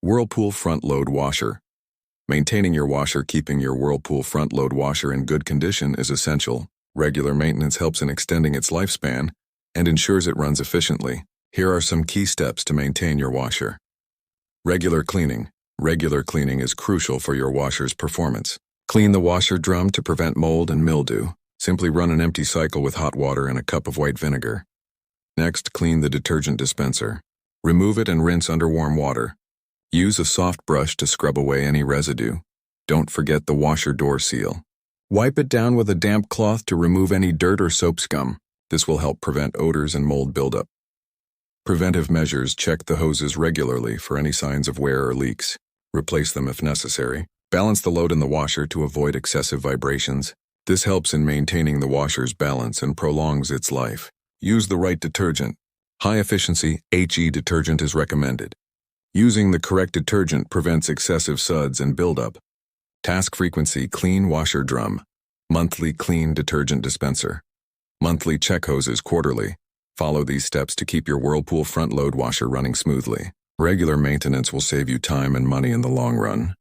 Whirlpool front load washer. Maintaining your washer, keeping your Whirlpool front load washer in good condition is essential. Regular maintenance helps in extending its lifespan and ensures it runs efficiently. Here are some key steps to maintain your washer. Regular cleaning. Regular cleaning is crucial for your washer's performance. Clean the washer drum to prevent mold and mildew. Simply run an empty cycle with hot water and a cup of white vinegar. Next, clean the detergent dispenser. Remove it and rinse under warm water. Use a soft brush to scrub away any residue. Don't forget the washer door seal. Wipe it down with a damp cloth to remove any dirt or soap scum. This will help prevent odors and mold buildup. Preventive measures. Check the hoses regularly for any signs of wear or leaks. Replace them if necessary. Balance the load in the washer to avoid excessive vibrations. This helps in maintaining the washer's balance and prolongs its life. Use the right detergent. High-efficiency HE detergent is recommended. Using the correct detergent prevents excessive suds and buildup. Task frequency. Clean washer drum. Monthly clean detergent dispenser. Monthly check hoses quarterly. Follow these steps to keep your Whirlpool front load washer running smoothly. Regular maintenance will save you time and money in the long run.